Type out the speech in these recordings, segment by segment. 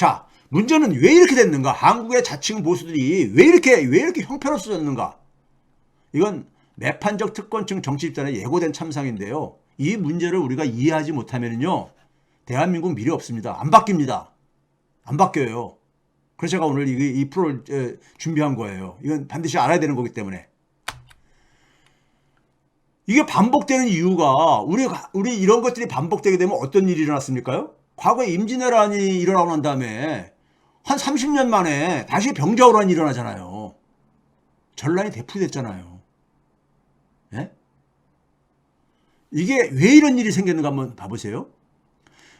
자, 문제는 왜 이렇게 됐는가? 한국의 자칭 보수들이 왜 이렇게 형편없어졌는가? 이건 매판적 특권층 정치 집단에 예고된 참상인데요. 이 문제를 우리가 이해하지 못하면요, 대한민국 미래 없습니다. 안 바뀝니다. 안 바뀌어요. 그래서 제가 오늘 이 프로를 준비한 거예요. 이건 반드시 알아야 되는 거기 때문에. 이게 반복되는 이유가 우리 이런 것들이 반복되게 되면 어떤 일이 일어났습니까요? 과거에 임진왜란이 일어나고 난 다음에 한 30년 만에 다시 병자호란이 일어나잖아요. 전란이 되풀이됐잖아요. 예? 이게 왜 이런 일이 생겼는가 한번 봐보세요.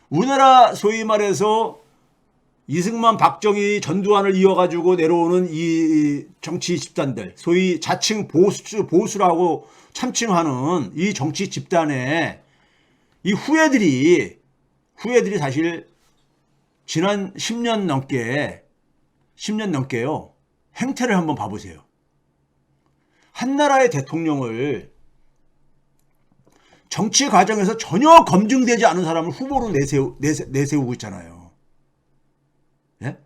우리나라 소위 말해서 이승만, 박정희, 전두환을 이어가지고 내려오는 이 정치 집단들, 소위 자칭 보수라고 참칭하는 이 정치 집단의 이 후예들이 사실 지난 10년 넘게요. 행태를 한번 봐보세요. 한 나라의 대통령을 정치 과정에서 전혀 검증되지 않은 사람을 후보로 내세우고 있잖아요. 예?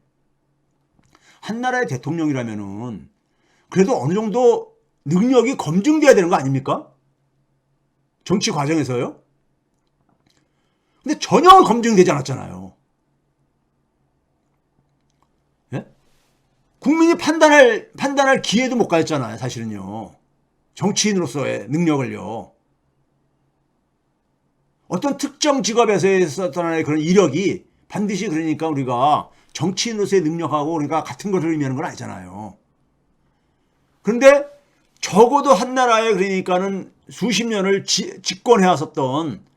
한 나라의 대통령이라면은 그래도 어느 정도 능력이 검증돼야 되는 거 아닙니까? 정치 과정에서요. 근데 전혀 검증되지 않았잖아요. 예? 국민이 판단할 기회도 못 가졌잖아요, 사실은요. 정치인으로서의 능력을요. 어떤 특정 직업에서 있었던 그런 이력이 반드시 그러니까 우리가 정치인으로서의 능력하고 그러니까 같은 것을 의미하는 건 아니잖아요. 그런데 적어도 한 나라에 그러니까는 수십 년을 집권해왔었던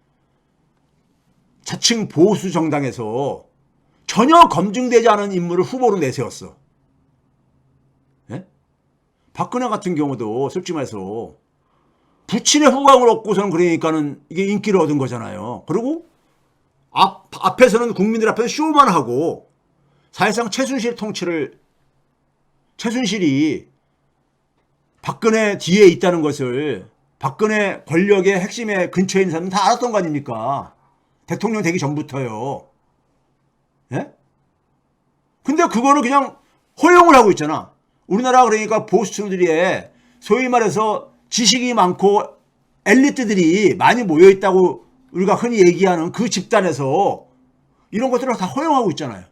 자칭 보수 정당에서 전혀 검증되지 않은 인물을 후보로 내세웠어. 예? 박근혜 같은 경우도 솔직히 말해서 부친의 후광을 얻고서는 그러니까는 이게 인기를 얻은 거잖아요. 그리고 앞에서는 국민들 앞에서 쇼만 하고 사실상 최순실이 박근혜 뒤에 있다는 것을 박근혜 권력의 핵심의 근처에 있는 사람은 다 알았던 거 아닙니까? 대통령 되기 전부터요. 예? 근데 그거를 그냥 허용을 하고 있잖아. 우리나라 그러니까 보수층들이 소위 말해서 지식이 많고 엘리트들이 많이 모여있다고 우리가 흔히 얘기하는 그 집단에서 이런 것들을 다 허용하고 있잖아요.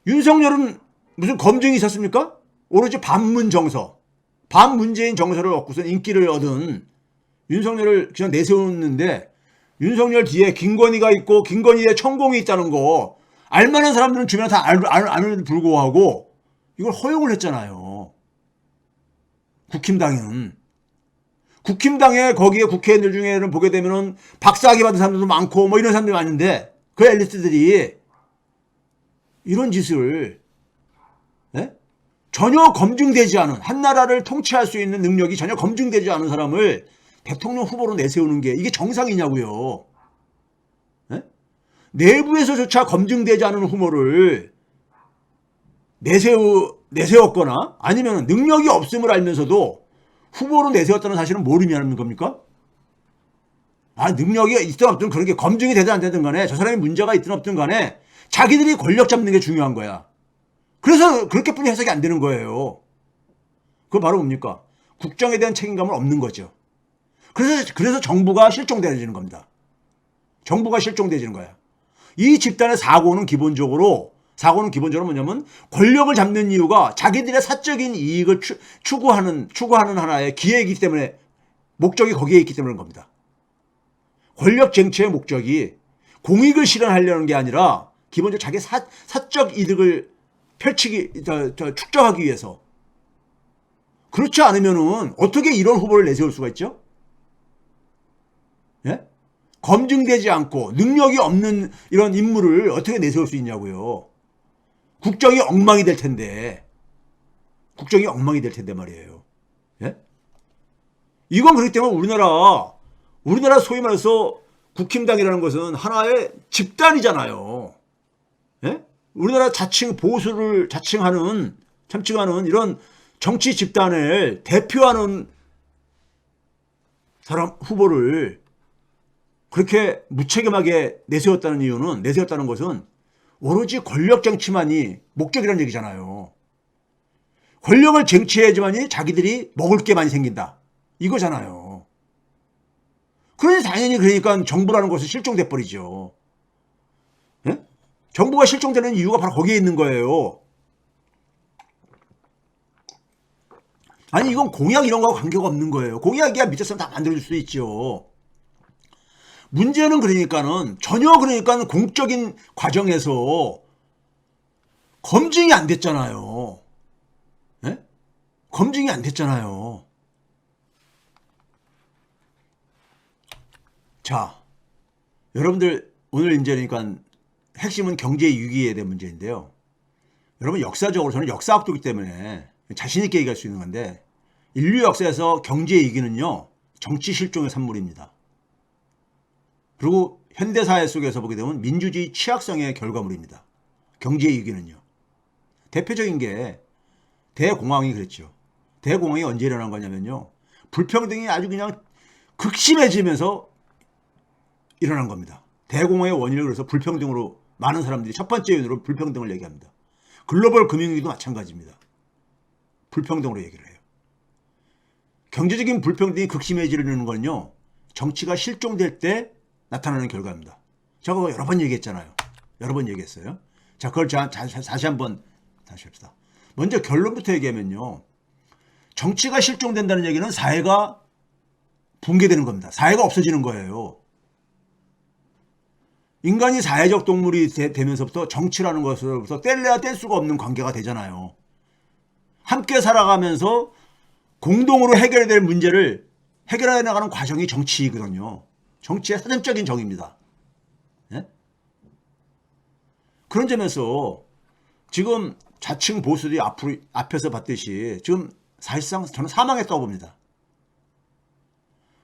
윤석열은 무슨 검증이 있었습니까? 오로지 반문재인 정서를 얻고서 인기를 얻은 윤석열을 그냥 내세웠는데 윤석열 뒤에 김건희가 있고 김건희의 천공이 있다는 거 알만한 사람들은 주변에 다 아는데도 불구하고 이걸 허용을 했잖아요. 국힘당에 거기에 국회의원들 중에는 보게 되면은 박사학위 받은 사람들도 많고 뭐 이런 사람들이 많은데 그 엘리트들이 이런 짓을 전혀 검증되지 않은 한 나라를 통치할 수 있는 능력이 전혀 검증되지 않은 사람을 대통령 후보로 내세우는 게 이게 정상이냐고요. 내부에서조차 검증되지 않은 후보를 내세웠거나 아니면 능력이 없음을 알면서도 후보로 내세웠다는 사실은 뭘 의미하는 겁니까? 능력이 있든 없든 그런 게 검증이 되든 안 되든 간에 저 사람이 문제가 있든 없든 간에 자기들이 권력 잡는 게 중요한 거야. 그래서 그렇게뿐이 해석이 안 되는 거예요. 그거 바로 뭡니까? 국정에 대한 책임감은 없는 거죠. 그래서 정부가 실종되어지는 겁니다. 정부가 실종되어지는 거야. 이 집단의 사고는 기본적으로 뭐냐면 권력을 잡는 이유가 자기들의 사적인 이익을 추구하는 하나의 기회이기 때문에 목적이 거기에 있기 때문인 겁니다. 권력 쟁취의 목적이 공익을 실현하려는 게 아니라 기본적으로 자기 사적 이득을 축적하기 위해서. 그렇지 않으면은 어떻게 이런 후보를 내세울 수가 있죠? 예? 검증되지 않고 능력이 없는 이런 인물을 어떻게 내세울 수 있냐고요. 국정이 엉망이 될 텐데 말이에요. 예? 이건 그렇기 때문에 우리나라 소위 말해서 국힘당이라는 것은 하나의 집단이잖아요. 예? 우리나라 보수를 참칭하는 이런 정치 집단을 대표하는 사람 후보를 그렇게 무책임하게 내세웠다는 것은 오로지 권력 정치만이 목적이라는 얘기잖아요. 권력을 쟁취해야지만이 자기들이 먹을 게 많이 생긴다. 이거잖아요. 그러니 당연히 그러니까 정부라는 것은 실종돼 버리죠. 예? 정부가 실종되는 이유가 바로 거기에 있는 거예요. 아니 이건 공약 이런 거하고 관계가 없는 거예요. 공약이야 밑에서 다 만들어줄 수 있죠. 문제는 그러니까는 전혀 그러니까 공적인 과정에서 검증이 안 됐잖아요. 예? 검증이 안 됐잖아요. 자, 여러분들 오늘 이제 그러니까 핵심은 경제 위기에 대한 문제인데요. 여러분 역사적으로 저는 역사학도기 때문에 자신 있게 얘기할 수 있는 건데 인류 역사에서 경제 위기는요 정치 실종의 산물입니다. 그리고 현대사회 속에서 보게 되면 민주주의 취약성의 결과물입니다. 경제 위기는요. 대표적인 게 대공황이 그랬죠. 대공황이 언제 일어난 거냐면요. 불평등이 아주 그냥 극심해지면서 일어난 겁니다. 대공황의 원인을 그래서 불평등으로 많은 사람들이 첫 번째 요인으로 불평등을 얘기합니다. 글로벌 금융위기도 마찬가지입니다. 불평등으로 얘기를 해요. 경제적인 불평등이 극심해지는 건요. 정치가 실종될 때 나타나는 결과입니다. 제가 여러 번 얘기했잖아요. 여러 번 얘기했어요. 자, 그걸 다시 한번 다시 합시다. 먼저 결론부터 얘기하면요. 정치가 실종된다는 얘기는 사회가 붕괴되는 겁니다. 사회가 없어지는 거예요. 인간이 사회적 동물이 되면서부터 정치라는 것으로부터 뗄래야 뗄 수가 없는 관계가 되잖아요. 함께 살아가면서 공동으로 해결해야 될 문제를 해결해 나가는 과정이 정치이거든요. 정치의 사전적인 정의입니다. 예? 그런 점에서 지금 좌층 보수들이 앞에서 봤듯이 지금 사실상 저는 사망했다고 봅니다.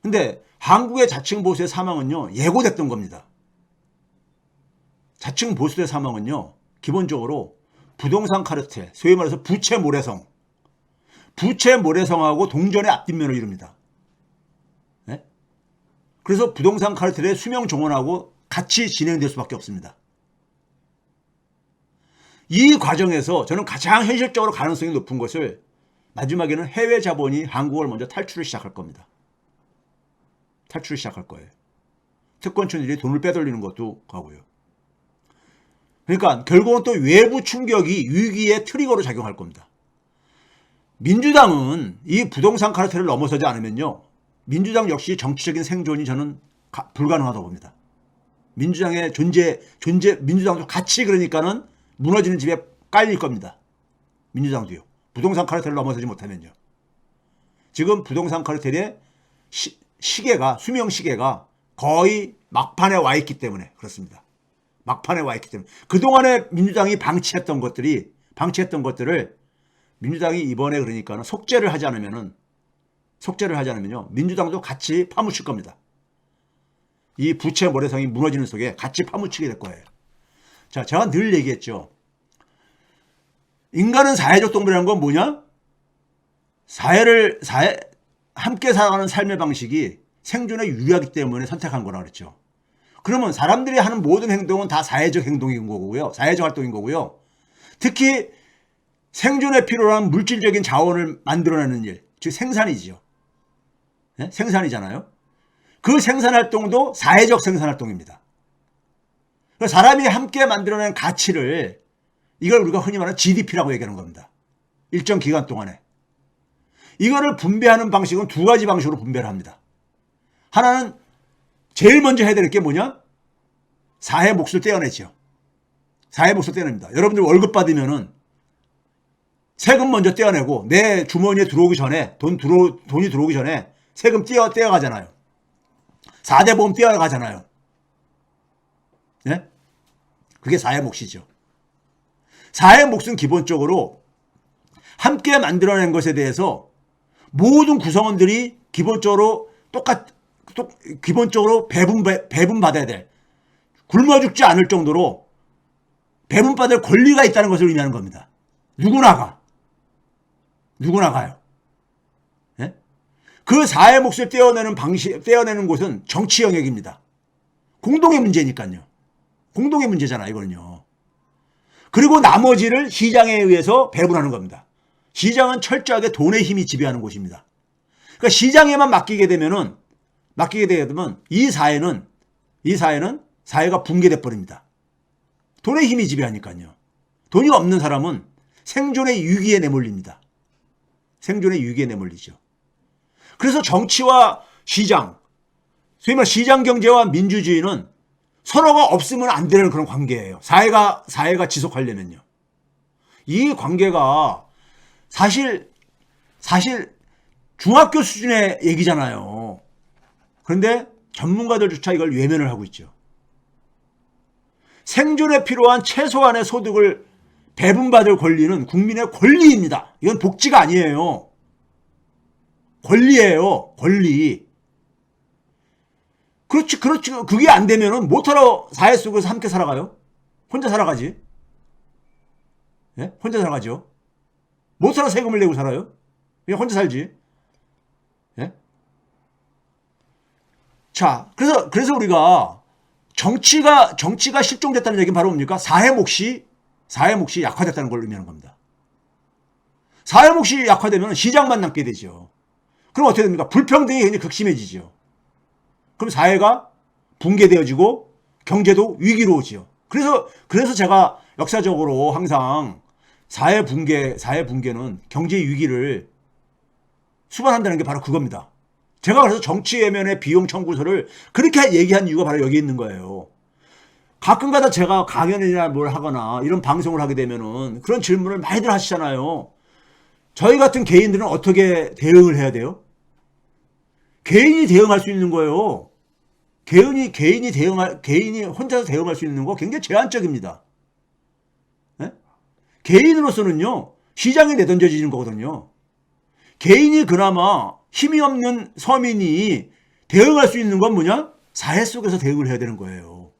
근데 한국의 좌층 보수의 사망은요, 예고됐던 겁니다. 좌층 보수의 사망은요, 기본적으로 부동산 카르텔, 소위 말해서 부채 모래성하고 동전의 앞뒷면을 이룹니다. 네? 그래서 부동산 카르텔의 수명 종언하고 같이 진행될 수밖에 없습니다. 이 과정에서 저는 가장 현실적으로 가능성이 높은 것을 마지막에는 해외 자본이 한국을 먼저 탈출을 시작할 겁니다. 탈출을 시작할 거예요. 특권층들이 돈을 빼돌리는 것도 하고요. 그러니까 결국은 또 외부 충격이 위기의 트리거로 작용할 겁니다. 민주당은 이 부동산 카르텔을 넘어서지 않으면요. 민주당 역시 정치적인 생존이 저는 불가능하다고 봅니다. 민주당의 민주당도 같이 그러니까는 무너지는 집에 깔릴 겁니다. 민주당도요. 부동산 카르텔을 넘어서지 못하면요. 지금 부동산 카르텔의 수명 시계가 거의 막판에 와 있기 때문에 그렇습니다. 막판에 와 있기 때문에 그동안에 민주당이 방치했던 것들을 민주당이 이번에 그러니까는 속죄를 하지 않으면요. 민주당도 같이 파묻힐 겁니다. 이 부채 모래성이 무너지는 속에 같이 파묻히게 될 거예요. 자, 제가 늘 얘기했죠. 인간은 사회적 동물이라는 건 뭐냐? 함께 살아가는 삶의 방식이 생존에 유리하기 때문에 선택한 거라 그랬죠. 그러면 사람들이 하는 모든 행동은 다 사회적 행동인 거고요. 사회적 활동인 거고요. 특히 생존에 필요한 물질적인 자원을 만들어내는 일, 즉 생산이죠. 네? 생산이잖아요. 그 생산활동도 사회적 생산활동입니다. 사람이 함께 만들어낸 가치를 이걸 우리가 흔히 말하는 GDP라고 얘기하는 겁니다. 일정 기간 동안에. 이거를 분배하는 방식은 두 가지 방식으로 분배를 합니다. 하나는 제일 먼저 해야 될 게 뭐냐? 사회 몫을 떼어내죠. 사회 몫을 떼어냅니다. 여러분들 월급 받으면은 세금 먼저 떼어내고 내 주머니에 들어오기 전에 돈이 들어오기 전에 세금 떼어가잖아요. 4대 보험 떼어가잖아요. 네? 그게 사회 몫이죠. 사회 몫은 기본적으로 함께 만들어낸 것에 대해서 모든 구성원들이 기본적으로 기본적으로 배분받아야 될, 굶어 죽지 않을 정도로 배분받을 권리가 있다는 것을 의미하는 겁니다. 누구나가요. 네? 그 사회 몫을 떼어내는 곳은 정치 영역입니다. 공동의 문제니까요. 공동의 문제잖아 이거는요. 그리고 나머지를 시장에 의해서 배분하는 겁니다. 시장은 철저하게 돈의 힘이 지배하는 곳입니다. 그러니까 시장에만 맡기게 되면 이 사회는 사회가 붕괴돼 버립니다. 돈의 힘이 지배하니까요. 돈이 없는 사람은 생존의 위기에 내몰립니다. 생존의 위기에 내몰리죠. 그래서 정치와 시장, 소위 말 시장 경제와 민주주의는 서로가 없으면 안 되는 그런 관계예요. 사회가 지속하려면요. 이 관계가 사실 중학교 수준의 얘기잖아요. 그런데 전문가들조차 이걸 외면을 하고 있죠. 생존에 필요한 최소한의 소득을 배분받을 권리는 국민의 권리입니다. 이건 복지가 아니에요. 권리예요. 권리. 그렇지. 그게 안 되면은 못하러 사회 속에서 함께 살아가요? 혼자 살아가지. 예? 혼자 살아가죠. 못하러 세금을 내고 살아요? 그냥 혼자 살지. 예? 자, 그래서 우리가 정치가 실종됐다는 얘기는 바로 뭡니까? 사회 몫이 약화됐다는 걸 의미하는 겁니다. 사회 몫이 약화되면 시장만 남게 되죠. 그럼 어떻게 됩니까? 불평등이 굉장히 극심해지죠. 그럼 사회가 붕괴되어지고 경제도 위기로오지요. 그래서 제가 역사적으로 항상 사회 붕괴는 경제 위기를 수반한다는 게 바로 그겁니다. 제가 그래서 정치 외면의 비용 청구서를 그렇게 얘기한 이유가 바로 여기 있는 거예요. 가끔가다 제가 강연이나 뭘 하거나 이런 방송을 하게 되면은 그런 질문을 많이들 하시잖아요. 저희 같은 개인들은 어떻게 대응을 해야 돼요? 개인이 대응할 수 있는 거예요. 개인이 혼자서 대응할 수 있는 거 굉장히 제한적입니다. 네? 개인으로서는요, 시장에 내던져지는 거거든요. 개인이 그나마 힘이 없는 서민이 대응할 수 있는 건 뭐냐? 사회 속에서 대응을 해야 되는 거예요.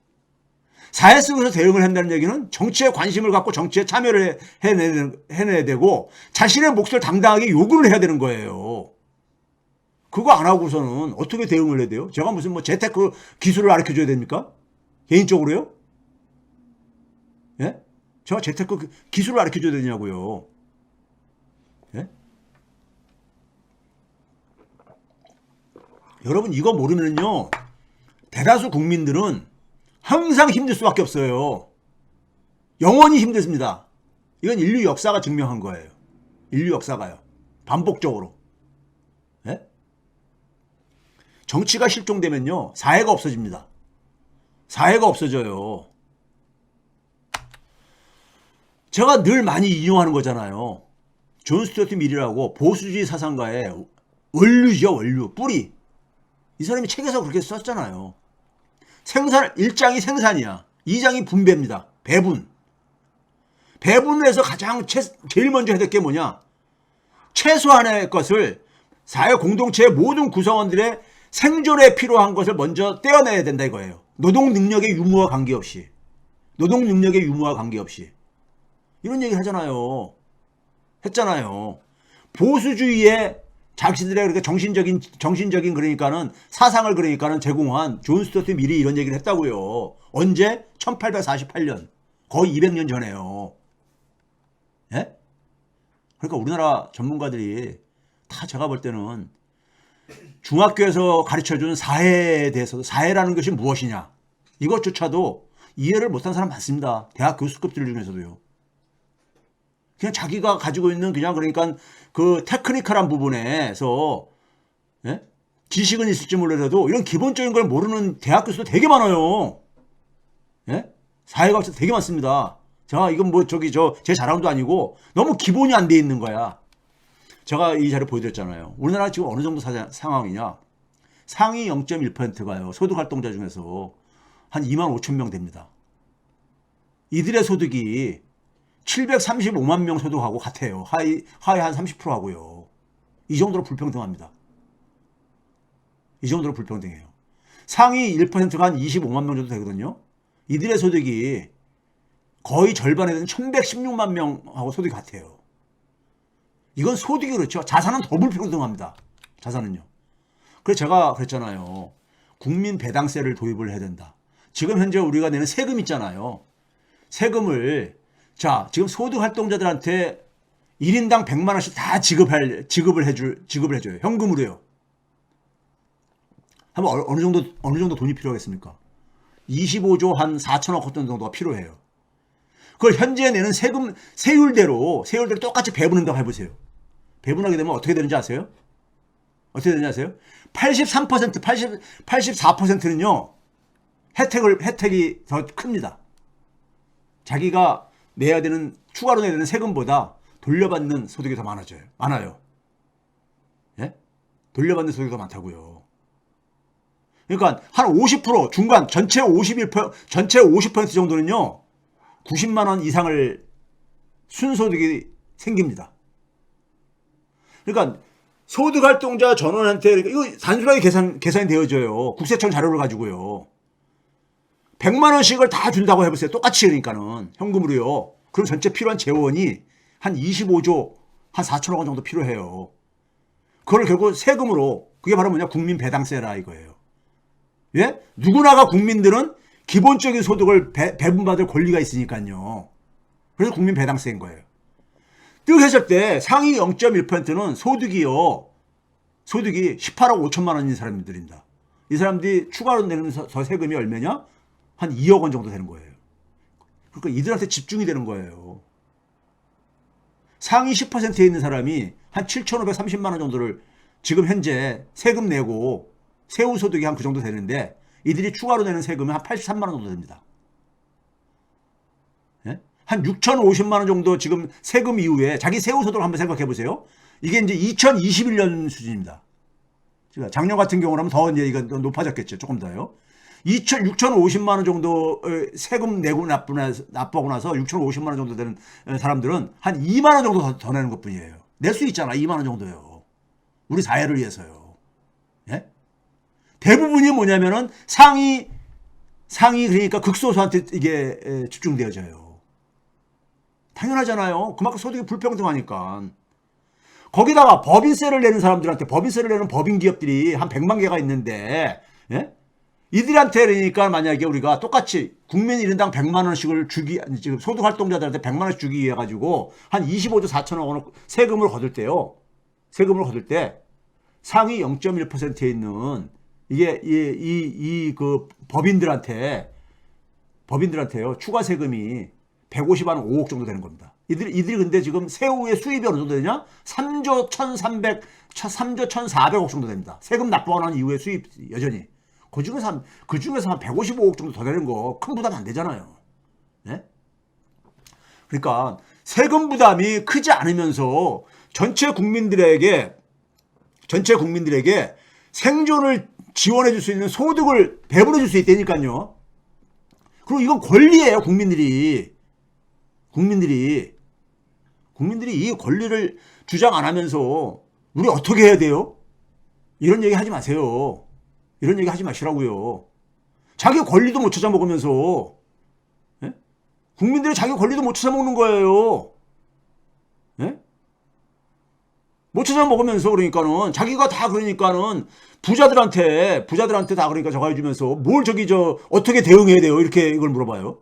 사회 속에서 대응을 한다는 얘기는 정치에 관심을 갖고 정치에 참여를 해내야 되고 자신의 몫을 당당하게 요구를 해야 되는 거예요. 그거 안 하고서는 어떻게 대응을 해야 돼요? 제가 무슨 재테크 기술을 가르쳐 줘야 됩니까? 개인적으로요? 예? 제가 재테크 기술을 가르쳐 줘야 되냐고요. 예? 여러분 이거 모르면요. 대다수 국민들은 항상 힘들 수밖에 없어요. 영원히 힘들습니다. 이건 인류 역사가 증명한 거예요. 인류 역사가요. 반복적으로. 예? 정치가 실종되면요. 사회가 없어집니다. 사회가 없어져요. 제가 늘 많이 인용하는 거잖아요. 존 스튜어트 밀이라고 보수주의 사상가의 원류죠. 원류. 뿌리. 이 사람이 책에서 그렇게 썼잖아요. 1장이 생산이야. 2장이 분배입니다. 배분. 배분을 해서 제일 먼저 해야 될 게 뭐냐? 최소한의 것을 사회 공동체의 모든 구성원들의 생존에 필요한 것을 먼저 떼어내야 된다 이거예요. 노동 능력의 유무와 관계없이. 이런 얘기 하잖아요. 했잖아요. 보수주의의 자기들의 그렇게 정신적인 그러니까는 사상을 그러니까는 제공한 존 스튜어트 밀이 이런 얘기를 했다고요. 언제? 1848년. 거의 200년 전에요. 예? 그러니까 우리나라 전문가들이 다 제가 볼 때는 중학교에서 가르쳐준 사회에 대해서도 사회라는 것이 무엇이냐 이것조차도 이해를 못한 사람 많습니다. 대학 교수급들 중에서도요. 그냥 자기가 가지고 있는 그냥 그러니까 그 테크니컬한 부분에서 예? 지식은 있을지 몰라도 이런 기본적인 걸 모르는 대학 교수도 되게 많아요. 예? 사회과학자 되게 많습니다. 제가 이건 제 자랑도 아니고 너무 기본이 안 돼 있는 거야. 제가 이 자료 보여드렸잖아요. 우리나라 지금 어느 정도 상황이냐. 상위 0.1%가요. 소득활동자 중에서 한 2만 5천 명 됩니다. 이들의 소득이 735만 명 소득하고 같아요. 하위 한 30% 하고요. 이 정도로 불평등합니다. 이 정도로 불평등해요. 상위 1%가 한 25만 명 정도 되거든요. 이들의 소득이 거의 절반에 되는 1116만 명하고 소득이 같아요. 이건 소득이 그렇죠. 자산은 더 불평등합니다. 자산은요. 그래서 제가 그랬잖아요. 국민 배당세를 도입을 해야 된다. 지금 현재 우리가 내는 세금 있잖아요. 세금을 자 지금 소득활동자들한테 1인당 100만 원씩 다 지급을 해줘요. 현금으로요. 한번 어느 정도 돈이 필요하겠습니까? 25조 한 4천억 원 정도가 필요해요. 그걸 현재 내는 세율대로 똑같이 배분한다고 해보세요. 배분하게 되면 어떻게 되는지 아세요? 83%, 84%는요, 혜택이 더 큽니다. 자기가 추가로 내야 되는 세금보다 돌려받는 소득이 더 많아요. 예? 돌려받는 소득이 더 많다고요. 그러니까 한 50% 중간 전체 50% 정도는요, 90만 원 이상을 순소득이 생깁니다. 그러니까 소득활동자 전원한테 이거 단순하게 계산이 되어져요. 국세청 자료를 가지고요. 100만 원씩을 다 준다고 해보세요. 똑같이 그러니까는 현금으로요. 그럼 전체 필요한 재원이 한 25조 한 4천억 원 정도 필요해요. 그걸 결국 세금으로 그게 바로 뭐냐 국민 배당세라 이거예요. 예? 누구나가 국민들은 기본적인 소득을 배분받을 권리가 있으니까요. 그래서 국민 배당세인 거예요. 뜩 했을 때 상위 0.1%는 소득이 18억 5천만 원인 사람들입니다. 이 사람들이 추가로 내는 세금이 얼마냐? 한 2억 원 정도 되는 거예요. 그러니까 이들한테 집중이 되는 거예요. 상위 10%에 있는 사람이 한 7,530만 원 정도를 지금 현재 세금 내고 세후 소득이 한 그 정도 되는데 이들이 추가로 내는 세금은 한 83만 원 정도 됩니다. 예? 한 6,050만 원 정도 지금 세금 이후에 자기 세후 소득을 한번 생각해 보세요. 이게 이제 2021년 수준입니다. 작년 같은 경우라면 더 이제 이거 높아졌겠죠. 조금 더요. 6,050만 원 정도 세금 내고 납부하고 나서 6,050만 원 정도 되는 사람들은 한 2만 원 정도 더 내는 것 뿐이에요. 낼 수 있잖아. 2만 원 정도요. 우리 사회를 위해서요. 예? 대부분이 뭐냐면은 상위 그러니까 극소수한테 이게 집중되어져요. 당연하잖아요. 그만큼 소득이 불평등하니까. 거기다가 법인세를 내는 사람들한테 법인세를 내는 법인 기업들이 한 100만 개가 있는데 예? 이들한테 그러니까 만약에 우리가 똑같이 국민 1인당 100만 원씩을 지금 소득활동자들한테 100만 원씩 주기 위해 가지고 한 25조 4천억 원을 세금을 거둘 때요. 세금을 거둘 때 상위 0.1%에 있는 이게 그 법인들한테요. 추가 세금이 150만 5억 정도 되는 겁니다. 이들이 근데 지금 세후의 수입이 어느 정도 되냐? 3조 1,400억 정도 됩니다. 세금 납부하고 난 이후에 수입 여전히. 그 중에서 한 155억 정도 더 되는 거 큰 부담 안 되잖아요. 네? 그러니까 세금 부담이 크지 않으면서 전체 국민들에게 생존을 지원해 줄 수 있는 소득을 배분해 줄 수 있다니까요. 그리고 이건 권리예요. 국민들이 이 권리를 주장 안 하면서 우리 어떻게 해야 돼요? 이런 얘기 하지 마세요. 이런 얘기 하지 마시라고요. 자기 권리도 못 찾아 먹으면서 예? 국민들이 자기 권리도 못 찾아 먹는 거예요. 예? 못 찾아 먹으면서 그러니까는 자기가 다 그러니까는 부자들한테 다 그러니까 저거 해주면서 뭘 어떻게 대응해야 돼요? 이렇게 이걸 물어봐요.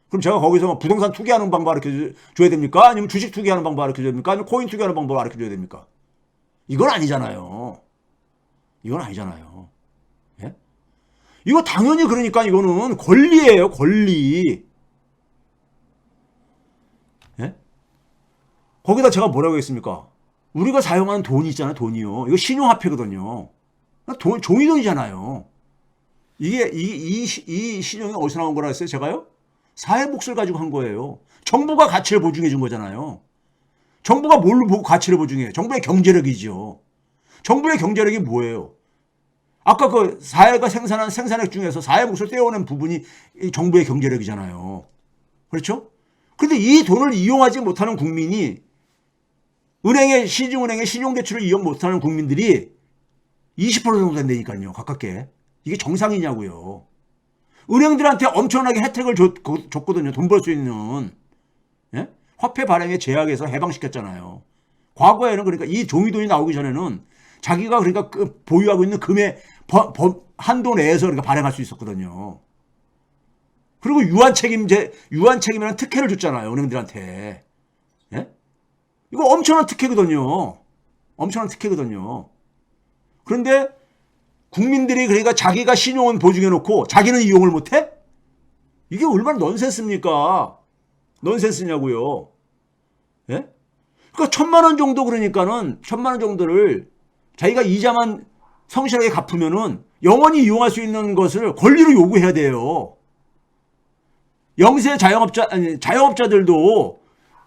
그럼 제가 거기서 부동산 투기하는 방법 가르쳐 줘야 됩니까? 아니면 주식 투기하는 방법 가르쳐 줘야 됩니까? 아니면 코인 투기하는 방법 가르쳐 줘야 됩니까? 이건 아니잖아요. 예? 이거 당연히 그러니까 이거는 권리예요. 권리. 예? 거기다 제가 뭐라고 했습니까? 우리가 사용하는 돈이 있잖아요. 돈이요. 이거 신용화폐거든요. 종이돈이잖아요. 이 신용이 어디서 나온 거라 했어요? 제가요? 사회 몫을 가지고 한 거예요. 정부가 가치를 보증해 준 거잖아요. 정부가 뭘로 보고 가치를 보증해요? 정부의 경제력이죠. 정부의 경제력이 뭐예요? 아까 그 사회가 생산액 중에서 사회 몫을 떼어낸 부분이 정부의 경제력이잖아요. 그렇죠? 근데 이 돈을 이용하지 못하는 국민이 시중은행의 신용대출을 이용 못하는 국민들이 20% 정도 된다니까요. 가깝게. 이게 정상이냐고요. 은행들한테 엄청나게 혜택을 줬거든요. 돈 벌 수 있는. 예? 화폐 발행에 제약해서 해방시켰잖아요. 과거에는 그러니까 이 종이돈이 나오기 전에는 자기가 그러니까 보유하고 있는 금의 한도 내에서 그러니까 발행할 수 있었거든요. 그리고 유한책임이라는 특혜를 줬잖아요. 은행들한테. 예? 이거 엄청난 특혜거든요. 엄청난 특혜거든요. 그런데 국민들이 그러니까 자기가 신용은 보증해 놓고 자기는 이용을 못해? 이게 얼마나 넌센스입니까? 넌센스냐고요. 예? 그러니까 1,000만 원 정도 그러니까는 1,000만 원 정도를 자기가 이자만 성실하게 갚으면은 영원히 이용할 수 있는 것을 권리로 요구해야 돼요. 영세 자영업자들도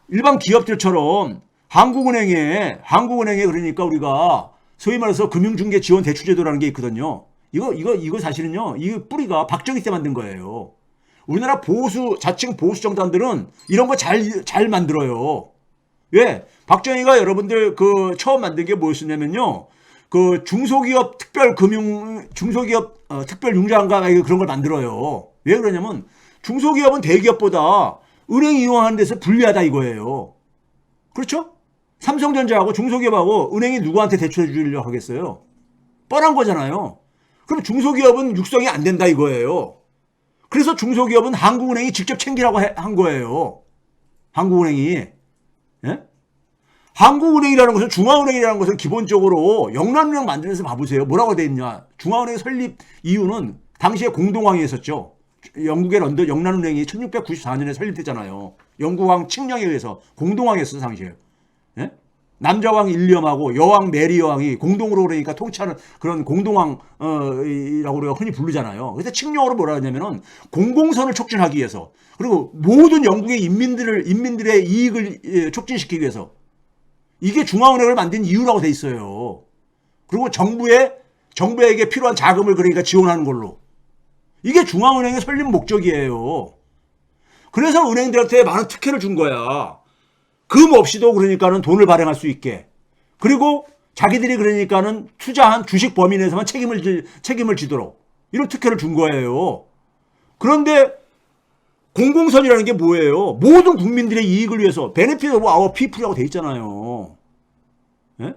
일반 기업들처럼 한국은행에 그러니까 우리가 소위 말해서 금융중개 지원 대출제도라는 게 있거든요. 이거 사실은요, 이 뿌리가 박정희 때 만든 거예요. 우리나라 자칭 보수 정당들은 이런 거 잘 만들어요. 왜? 박정희가 여러분들 처음 만든 게 뭐였냐면요. 중소기업 특별 융자한가 그런 걸 만들어요. 왜 그러냐면 중소기업은 대기업보다 은행 이용하는 데서 불리하다 이거예요. 그렇죠? 삼성전자하고 중소기업하고 은행이 누구한테 대출해 주려고 하겠어요? 뻔한 거잖아요. 그럼 중소기업은 육성이 안 된다 이거예요. 그래서 중소기업은 한국은행이 직접 챙기라고 한 거예요. 한국은행이. 예? 한국은행이라는 것은 중앙은행이라는 것은 기본적으로 영란은행 만들면서 봐보세요. 뭐라고 돼 있냐. 중앙은행 설립 이유는 당시에 공동왕이 있었죠. 영국의 영란은행이 1694년에 설립됐잖아요. 영국왕 칙령에 의해서 공동왕이었어 당시에. 예? 남자왕 윌리엄하고 여왕 메리 여왕이 공동으로 그러니까 통치하는 그런 공동왕이라고 우리가 흔히 부르잖아요. 그래서 칙령으로 뭐라 하냐면은 공공선을 촉진하기 위해서 그리고 모든 영국의 인민들의 이익을 촉진시키기 위해서 이게 중앙은행을 만든 이유라고 돼 있어요. 그리고 정부에게 필요한 자금을 그러니까 지원하는 걸로. 이게 중앙은행의 설립 목적이에요. 그래서 은행들한테 많은 특혜를 준 거야. 금 없이도 그러니까는 돈을 발행할 수 있게. 그리고 자기들이 그러니까는 투자한 주식 범위 내에서만 책임을 지도록. 이런 특혜를 준 거예요. 그런데 공공선이라는 게 뭐예요? 모든 국민들의 이익을 위해서 benefit of our people이라고 돼 있잖아요. 예?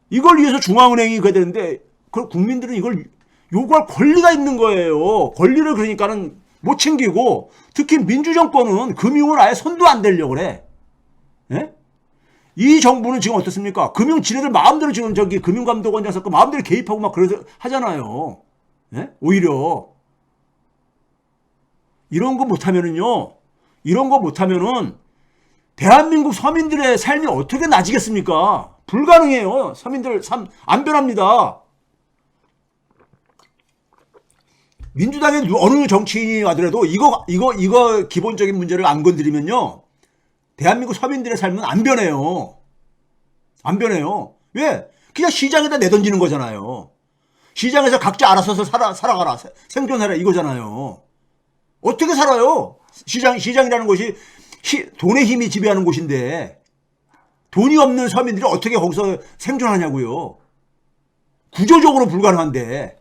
이걸 위해서 중앙은행이 그래야 되는데 국민들은 이걸 요구할 권리가 있는 거예요. 권리를 그러니까는 못 챙기고 특히 민주정권은 금융을 아예 손도 안 대려고 그래. 예? 이 정부는 지금 어떻습니까? 지네들 마음대로 지금 금융감독원장 썼고 마음대로 개입하고 막 그래서 하잖아요. 예? 오히려 이런 거 못하면은 대한민국 서민들의 삶이 어떻게 나아지겠습니까? 불가능해요. 서민들 삶 안 변합니다. 민주당의 어느 정치인이 와더라도 이거 기본적인 문제를 안 건드리면요. 대한민국 서민들의 삶은 안 변해요. 안 변해요. 왜? 그냥 시장에다 내던지는 거잖아요. 시장에서 각자 알아서 살아가라. 생존해라 이거잖아요. 어떻게 살아요? 시장이라는 곳이 돈의 힘이 지배하는 곳인데 돈이 없는 서민들이 어떻게 거기서 생존하냐고요. 구조적으로 불가능한데.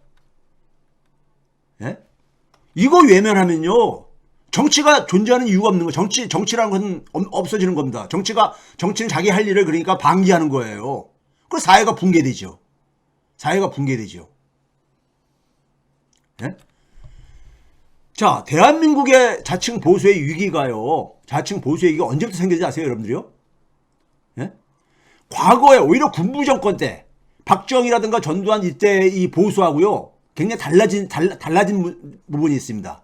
예? 이거 외면하면요. 정치가 존재하는 이유가 없는 거예요. 정치라는 것은 없어지는 겁니다. 정치는 자기 할 일을 그러니까 방기하는 거예요. 그 사회가 붕괴되죠. 예? 자, 대한민국의 자칭 보수의 위기가요. 자칭 보수의 위기가 언제부터 생겼는지 아세요, 여러분들이요? 예? 과거에 오히려 군부 정권 때 박정희라든가 전두환 이때 이 보수하고요. 굉장히 달라진 부분이 있습니다.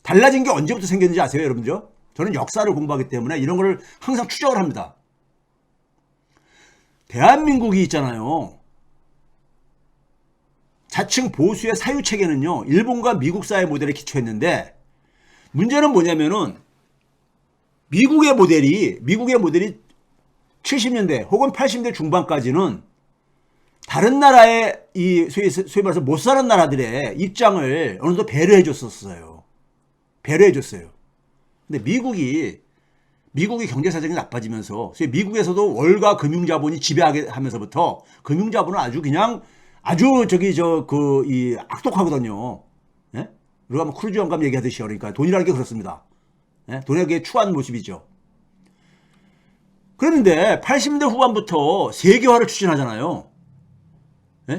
달라진 게 언제부터 생겼는지 아세요, 여러분들요? 저는 역사를 공부하기 때문에 이런 걸 항상 추적을 합니다. 대한민국이 있잖아요. 자칭 보수의 사유체계는요. 일본과 미국 사회 모델에 기초했는데 문제는 뭐냐면은 미국의 모델이 70년대 혹은 80년대 중반까지는 다른 나라의 소위 말해서 못 사는 나라들의 입장을 어느 정도 배려해 줬어요. 근데 미국이 경제사정이 나빠지면서 미국에서도 월가 금융자본이 지배하게 하면서부터 금융자본은 이 악독하거든요. 예? 우리가 크루즈 영감 얘기하듯이 그러니까 돈이라는 게 그렇습니다. 예? 돈에 게 추한 모습이죠. 그런데 80년대 후반부터 세계화를 추진하잖아요.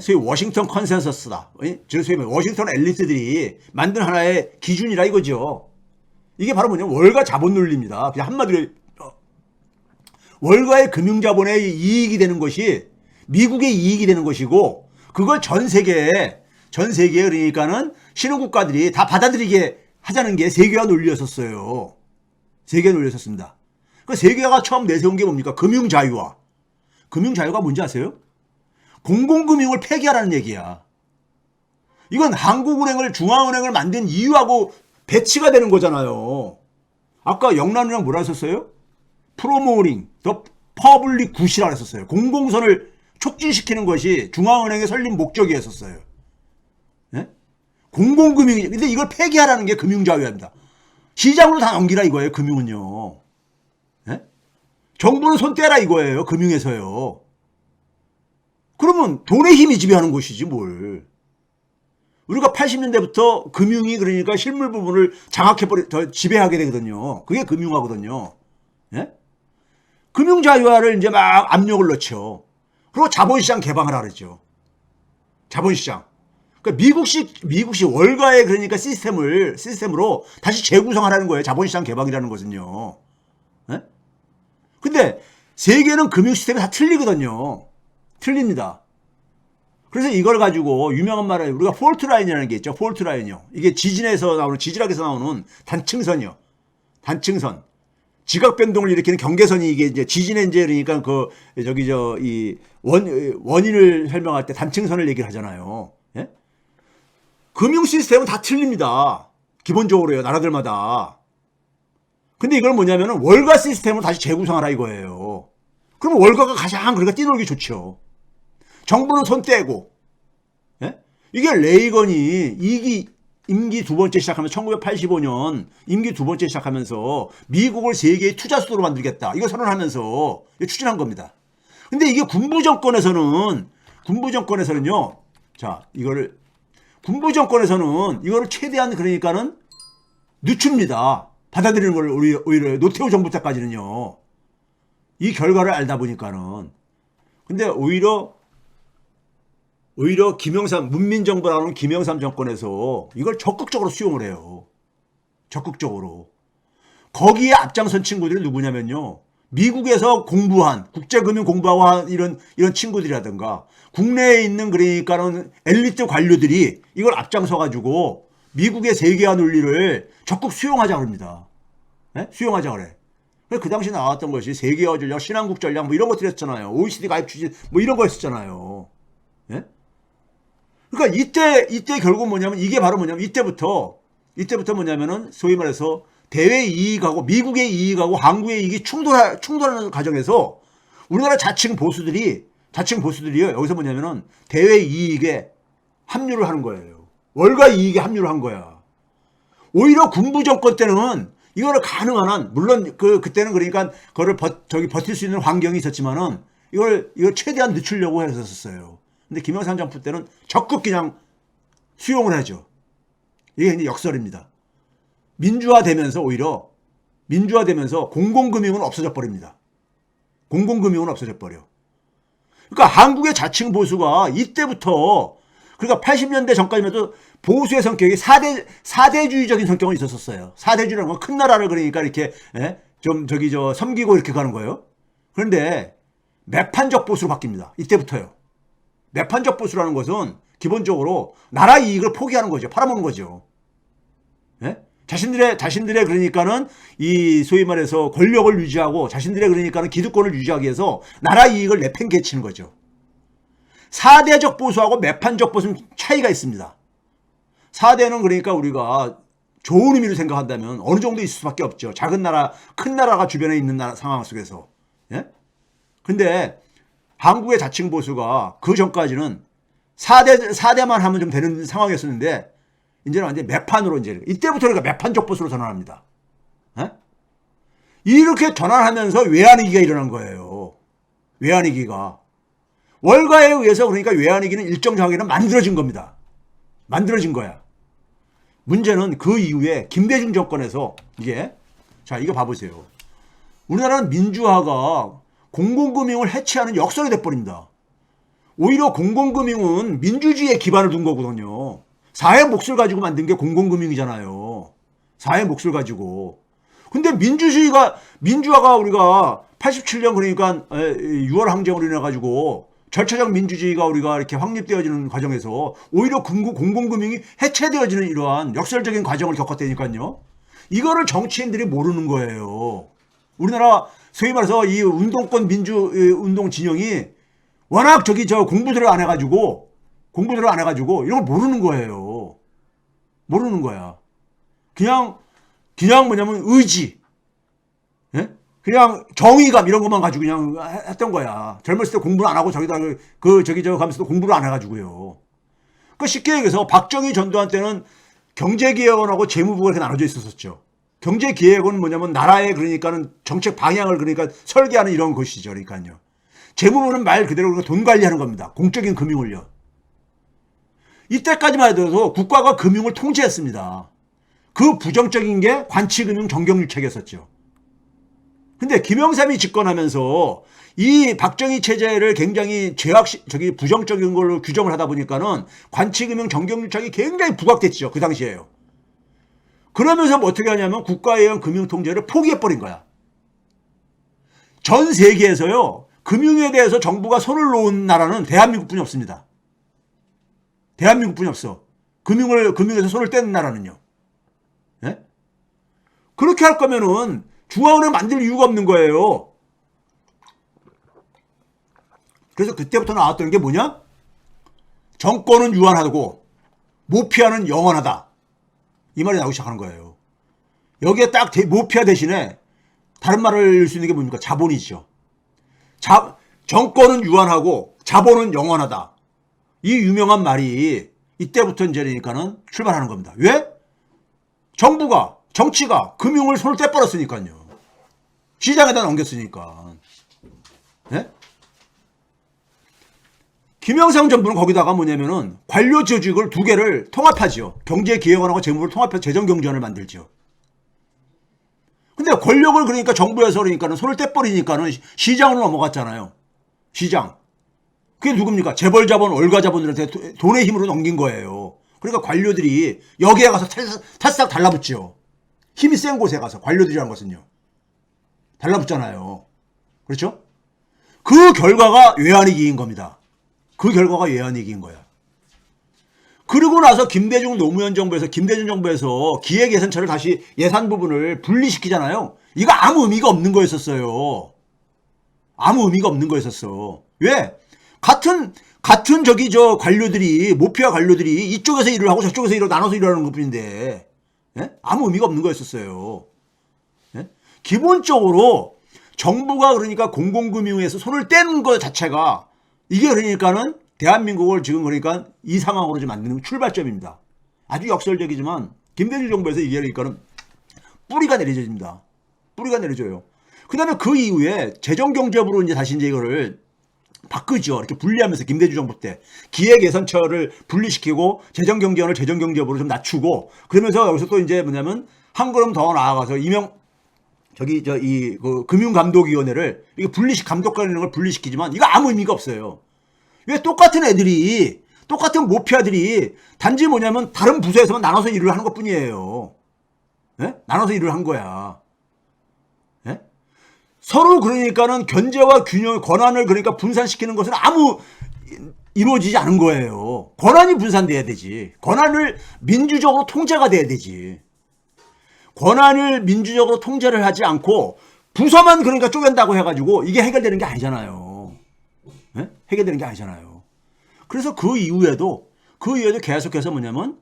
소위 워싱턴 컨센서스다. 소위 워싱턴 엘리트들이 만든 하나의 기준이라 이거죠. 이게 바로 뭐냐면 월가 자본 논리입니다. 그냥 한마디로 월가의 금융자본의 이익이 되는 것이 미국의 이익이 되는 것이고 그걸 전 세계에 그러니까는 신흥국가들이 다 받아들이게 하자는 게 세계화 논리였었어요. 세계화 논리였었습니다. 그 세계화가 처음 내세운 게 뭡니까? 금융자유화. 금융자유가 뭔지 아세요? 공공금융을 폐기하라는 얘기야. 이건 한국은행을 중앙은행을 만든 이유하고 배치가 되는 거잖아요. 아까 영란이랑 뭐라 했었어요? 프로모팅 더 퍼블릭 굿이라 했었어요. 공공선을 촉진시키는 것이 중앙은행의 설립 목적이었었어요. 네? 공공금융이 근데 이걸 폐기하라는 게 금융자유화입니다. 시장으로 다 넘기라 이거예요. 금융은요. 네? 정부는 손 떼라 이거예요. 금융에서요. 그러면 돈의 힘이 지배하는 것이지 뭘. 우리가 80년대부터 금융이 그러니까 실물 부분을 더 지배하게 되거든요. 그게 금융화거든요. 예? 금융자유화를 이제 막 압력을 넣죠. 그리고 자본시장 개방하라 그랬죠. 자본시장. 그러니까 미국식 월가의 그러니까 시스템으로 다시 재구성하라는 거예요. 자본시장 개방이라는 것은요. 예? 근데 세계는 금융 시스템이 다 틀리거든요. 틀립니다. 그래서 이걸 가지고 유명한 말은 우리가 폴트라인이라는 게 있죠. 폴트라인이요. 이게 지질학에서 나오는 단층선이요. 단층선. 지각 변동을 일으키는 경계선이 이게 이제 지진의 이제 그러니까 원인을 설명할 때 단층선을 얘기를 하잖아요. 예? 금융 시스템은 다 틀립니다. 기본적으로요. 나라들마다. 근데 이걸 뭐냐면은 월가 시스템을 다시 재구성하라 이거예요. 그러면 월가가 가장 그러니까 뛰놀기 좋죠. 정부는 손 떼고. 예? 이게 레이건이 임기 두 번째 시작하면서 1985년 임기 두 번째 시작하면서 미국을 세계의 투자 수도로 만들겠다. 이거 선언하면서 추진한 겁니다. 근데 이게 군부 정권에서는요. 자, 군부 정권에서는 이거를 최대한 그러니까는 늦춥니다. 받아들이는 걸 오히려 노태우 정부 때까지는요. 이 결과를 알다 보니까는. 근데 오히려 문민정부라는 김영삼 정권에서 이걸 적극적으로 수용을 해요. 적극적으로. 거기에 앞장선 친구들이 누구냐면요. 미국에서 공부한, 국제금융 공부하고 한 이런 친구들이라든가, 국내에 있는 그러니까는 엘리트 관료들이 이걸 앞장서가지고 미국의 세계화 논리를 적극 수용하자 그럽니다. 네? 수용하자 그래. 그 당시 나왔던 것이 세계화 전략, 신한국 전략 뭐 이런 것들 했잖아요. OECD 가입 추진 뭐 이런 거 했었잖아요. 네? 그러니까 이때 결국 뭐냐면 이게 바로 뭐냐면 이때부터 뭐냐면은 소위 말해서 대외 이익하고 미국의 이익하고 한국의 이익이 충돌하는 과정에서 우리나라 자칭 보수들이요. 여기서 뭐냐면은 대외 이익에 합류를 하는 거예요. 월가 이익에 합류를 한 거야. 오히려 군부 정권 때는 이거를 가능한 한 물론 그때는 그러니까 그거를 버틸 수 있는 환경이 있었지만은 이걸 최대한 늦추려고 했었어요. 근데 김영삼 정부 때는 적극 그냥 수용을 하죠. 이게 이제 역설입니다. 민주화되면서 공공금융은 없어져 버립니다. 공공금융은 없어져 버려. 그러니까 한국의 자칭 보수가 이때부터 그러니까 80년대 전까지만 해도 보수의 성격이 사대주의적인 성격은 있었어요. 사대주의라는 건 큰 나라를 그러니까 이렇게 섬기고 이렇게 가는 거예요. 그런데 매판적 보수로 바뀝니다. 이때부터요. 매판적 보수라는 것은 기본적으로 나라 이익을 포기하는 거죠. 팔아먹는 거죠. 예? 자신들의 그러니까는 이 소위 말해서 권력을 유지하고 자신들의 그러니까는 기득권을 유지하기 위해서 나라 이익을 내팽개치는 거죠. 사대적 보수하고 매판적 보수는 차이가 있습니다. 사대는 그러니까 우리가 좋은 의미로 생각한다면 어느 정도 있을 수밖에 없죠. 작은 나라, 큰 나라가 주변에 있는 상황 속에서. 예? 근데 한국의 자칭 보수가 그 전까지는 4대만 하면 좀 되는 상황이었었는데 이제는 완전히 매판으로 이때부터 우리가 매판적 보수로 전환합니다. 에? 이렇게 전환하면서 외환위기가 일어난 거예요. 외환위기가. 월가에 의해서 그러니까 외환위기는 일정 정확히는 만들어진 겁니다. 만들어진 거야. 문제는 그 이후에 김대중 정권에서 이거 봐보세요. 우리나라는 민주화가 공공금융을 해체하는 역설이 돼버립니다. 오히려 공공금융은 민주주의에 기반을 둔 거거든요. 사회 몫을 가지고 만든 게 공공금융이잖아요. 사회 몫을 가지고. 근데 민주화가 우리가 87년 그러니까 6월 항쟁으로 인해 가지고 절차적 민주주의가 우리가 이렇게 확립되어지는 과정에서 오히려 공공금융이 해체되어지는 이러한 역설적인 과정을 겪었다니까요. 이거를 정치인들이 모르는 거예요. 우리나라 소위 말해서 이 운동권 민주운동 진영이 워낙 공부들을 안 해가지고 이런 걸 모르는 거예요. 모르는 거야. 그냥 뭐냐면 의지, 예? 그냥 정의감 이런 것만 가지고 그냥 했던 거야. 젊었을 때 공부를 안 하고 가면서도 공부를 안 해가지고요. 그 쉽게 얘기해서 박정희 전두환 때는 경제기획원하고 재무부가 이렇게 나눠져 있었었죠. 경제기획원은 뭐냐면 나라의 그러니까는 정책 방향을 그러니까 설계하는 이런 것이죠. 그러니까요. 재무부는 말 그대로 돈 관리하는 겁니다. 공적인 금융을요. 이때까지만 해도 국가가 금융을 통제했습니다. 그 부정적인 게 관치금융 정경유착이었었죠. 근데 김영삼이 집권하면서 이 박정희 체제를 굉장히 부정적인 걸로 규정을 하다 보니까는 관치금융 정경유착이 굉장히 부각됐죠. 그 당시에요. 그러면서 뭐 어떻게 하냐면 국가에 의한 금융 통제를 포기해버린 거야. 전 세계에서요. 금융에 대해서 정부가 손을 놓은 나라는 대한민국뿐이 없습니다. 대한민국뿐이 없어. 금융에서 손을 떼는 나라는요. 예? 그렇게 할 거면은 중앙은행 만들 이유가 없는 거예요. 그래서 그때부터 나왔던 게 뭐냐? 정권은 유한하고 모피아는 영원하다. 이 말이 나오기 시작하는 거예요. 여기에 딱 모피아 대신에 다른 말을 할 수 있는 게 뭡니까? 자본이죠. 정권은 유한하고 자본은 영원하다. 이 유명한 말이 이때부터 이제니까는 출발하는 겁니다. 왜? 정치가 금융을 손을 떼버렸으니까요. 시장에다 넘겼으니까. 네? 김영삼 정부는 거기다가 뭐냐면은 관료 조직을 두 개를 통합하지요. 경제기획원하고 재무부를 통합해서 재정경제원을 만들죠. 근데 권력을 그러니까 정부에서 그러니까는 손을 떼버리니까는 시장으로 넘어갔잖아요. 시장. 그게 누굽니까? 재벌자본, 월가자본들한테 돈의 힘으로 넘긴 거예요. 그러니까 관료들이 여기에 가서 탈싹 달라붙죠. 힘이 센 곳에 가서 관료들이라는 것은요. 달라붙잖아요. 그렇죠? 그 결과가 외환위기인 겁니다. 그 결과가 외환위기인 거야. 그러고 나서 김대중 정부에서 기획예산처를 다시 예산 부분을 분리시키잖아요. 이거 아무 의미가 없는 거였었어요. 아무 의미가 없는 거였었어. 왜? 같은 관료들이, 모피아 관료들이 이쪽에서 일을 하고 저쪽에서 나눠서 일을 하는 것 뿐인데, 예? 아무 의미가 없는 거였었어요. 예? 기본적으로 정부가 그러니까 공공금융에서 손을 떼는 것 자체가 이게 그러니까는 대한민국을 지금 그러니까 이 상황으로 좀 만드는 출발점입니다. 아주 역설적이지만 김대중 정부에서 이게 그러니까는 뿌리가 내려집니다. 뿌리가 내려져요. 그 다음에 그 이후에 재정경제부로 이제 다시 이제 이거를 바꾸죠. 이렇게 분리하면서 김대중 정부 때 기획예산처를 분리시키고 재정경제원을 재정경제부로 좀 낮추고 그러면서 여기서 또 이제 뭐냐면 한 걸음 더 나아가서 그 금융감독위원회를 이게 감독관 이런 걸 분리시키지만 이거 아무 의미가 없어요. 왜 똑같은 모피아들이 단지 뭐냐면 다른 부서에서만 나눠서 일을 하는 것 뿐이에요. 예? 나눠서 일을 한 거야. 예? 서로 그러니까는 견제와 균형, 권한을 그러니까 분산시키는 것은 아무 이루어지지 않은 거예요. 권한이 분산돼야 되지. 권한을 민주적으로 통제가 돼야 되지. 권한을 민주적으로 통제를 하지 않고 부서만 그러니까 쪼갠다고 해가지고 이게 해결되는 게 아니잖아요. 네? 해결되는 게 아니잖아요. 그래서 그 이후에도 계속해서 뭐냐면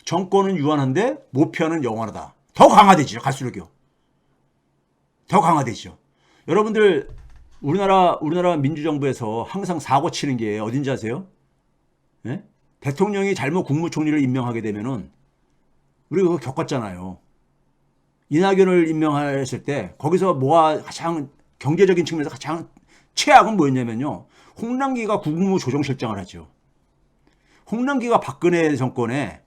정권은 유한한데 모피아는 영원하다. 더 강화되죠. 갈수록요. 더 강화되죠. 여러분들 우리나라 민주정부에서 항상 사고 치는 게 어딘지 아세요? 네? 대통령이 잘못 국무총리를 임명하게 되면은 우리가 그거 겪었잖아요. 이낙연을 임명했을 때 거기서 가장 경제적인 측면에서 가장 최악은 뭐였냐면요. 홍남기가 국무조정실장을 하죠. 홍남기가 박근혜 정권의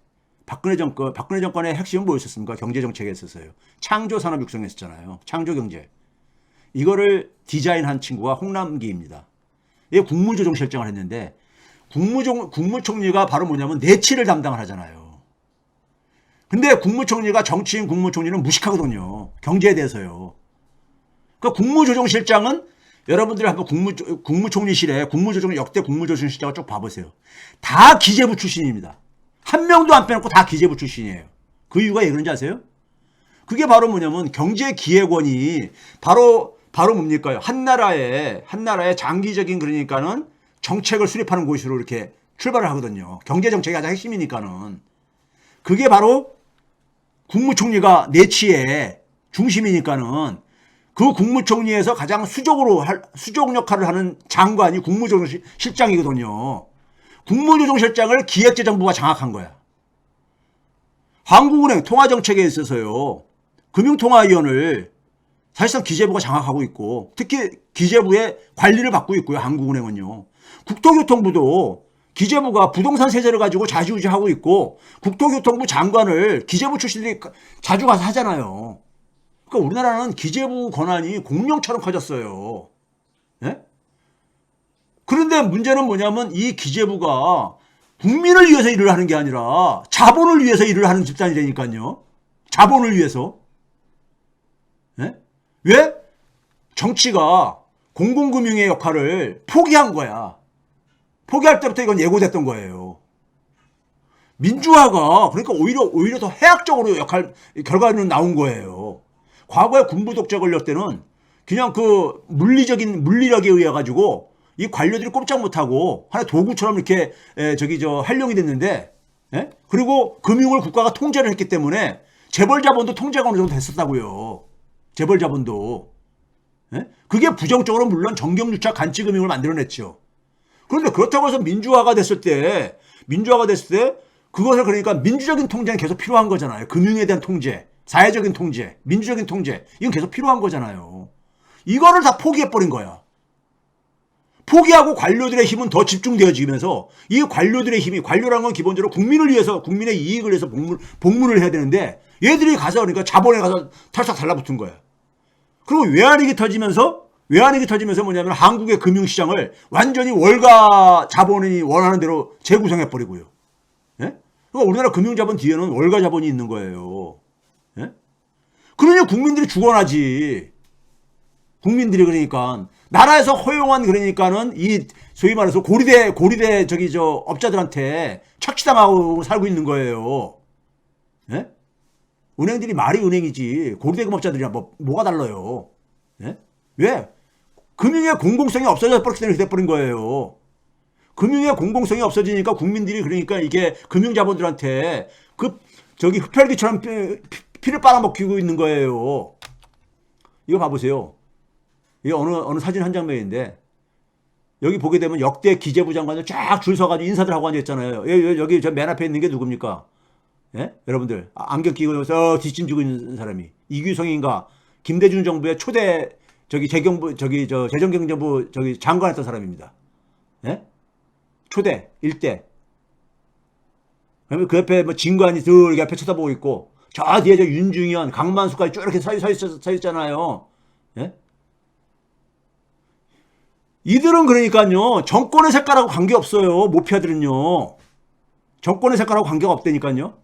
핵심은 뭐였었습니까? 경제정책에 있었어요. 창조산업 육성했었잖아요. 창조경제. 이거를 디자인한 친구가 홍남기입니다. 얘 국무조정실장을 했는데 국무총리가 바로 뭐냐면 내치를 담당을 하잖아요. 근데 국무총리가 정치인 국무총리는 무식하거든요. 경제에 대해서요. 그러니까 국무조정실장은 여러분들이 한번 국무총리실에 역대 국무조정실장을 쭉 봐보세요. 다 기재부 출신입니다. 한 명도 안 빼놓고 다 기재부 출신이에요. 그 이유가 왜 그런지 아세요? 그게 바로 뭐냐면 경제기획원이 바로 뭡니까? 한 나라의 장기적인 그러니까는 정책을 수립하는 곳으로 이렇게 출발을 하거든요. 경제정책이 가장 핵심이니까는. 그게 바로 국무총리가 내치의 중심이니까는 그 국무총리에서 가장 수족 역할을 하는 장관이 국무조정실장이거든요. 국무조정실장을 기획재정부가 장악한 거야. 한국은행 통화정책에 있어서요. 금융통화위원을 사실상 기재부가 장악하고 있고 특히 기재부의 관리를 받고 있고요. 한국은행은요. 국토교통부도 기재부가 부동산 세제를 가지고 좌지우지하고 있고 국토교통부 장관을 기재부 출신들이 자주 가서 하잖아요. 그러니까 우리나라는 기재부 권한이 공룡처럼 커졌어요. 예? 그런데 문제는 뭐냐면 이 기재부가 국민을 위해서 일을 하는 게 아니라 자본을 위해서 일을 하는 집단이 되니까요. 자본을 위해서. 예? 왜? 정치가 공공금융의 역할을 포기한 거야. 포기할 때부터 이건 예고됐던 거예요. 민주화가 그러니까 오히려 더 해악적으로 결과는 나온 거예요. 과거에 군부 독재 걸렸을 때는 그냥 그 물리력에 의해 가지고 이 관료들이 꼼짝 못하고 하나의 도구처럼 이렇게 활용이 됐는데, 예? 그리고 금융을 국가가 통제를 했기 때문에 재벌자본도 통제가 어느 정도 됐었다고요. 재벌자본도. 예? 그게 부정적으로 물론 정경유착 간치금융을 만들어냈죠. 그런데 그렇다고 해서 민주화가 됐을 때 그것을 그러니까 민주적인 통제는 계속 필요한 거잖아요. 금융에 대한 통제, 사회적인 통제, 민주적인 통제 이건 계속 필요한 거잖아요. 이거를 다 포기해버린 거야. 포기하고 관료들의 힘은 더 집중되어지면서 이 관료들의 힘이 관료라는 건 기본적으로 국민을 위해서 국민의 이익을 위해서 복무를 해야 되는데 얘들이 가서 그러니까 자본에 가서 털썩 달라붙은 거야. 그리고 외환위기 터지면서 뭐냐면 한국의 금융시장을 완전히 월가 자본이 원하는 대로 재구성해버리고요. 예? 그러니까 우리나라 금융자본 뒤에는 월가 자본이 있는 거예요. 예? 그러니 국민들이 죽어나지. 국민들이 그러니까 나라에서 허용한 그러니까는 이 소위 말해서 고리대 업자들한테 착취당하고 살고 있는 거예요. 예? 은행들이 말이 은행이지 고리대금 업자들이랑 뭐가 달라요? 예? 왜? 금융의 공공성이 없어져 버린 거예요. 금융의 공공성이 없어지니까 국민들이 그러니까 이게 금융자본들한테 흡혈귀처럼 피를 빨아먹히고 있는 거예요. 이거 봐보세요. 이게 어느 사진 한 장면인데 여기 보게 되면 역대 기재부 장관들 쫙 줄 서가지고 인사들 하고 앉아있잖아요. 여기 저 맨 앞에 있는 게 누굽니까? 예? 여러분들 안경 끼고 뒷짐 지고 있는 사람이 이규성인가 김대중 정부의 초대 재정경제부 장관했던 사람입니다. 예? 초대 1대. 그 옆에 뭐 진관이 들 옆에 쳐다보고 있고 저 뒤에 윤중현, 강만수까지 쭉 이렇게 서 있잖아요. 예? 이들은 그러니까요 정권의 색깔하고 관계없어요. 모피아들은요 정권의 색깔하고 관계가 없다니까요.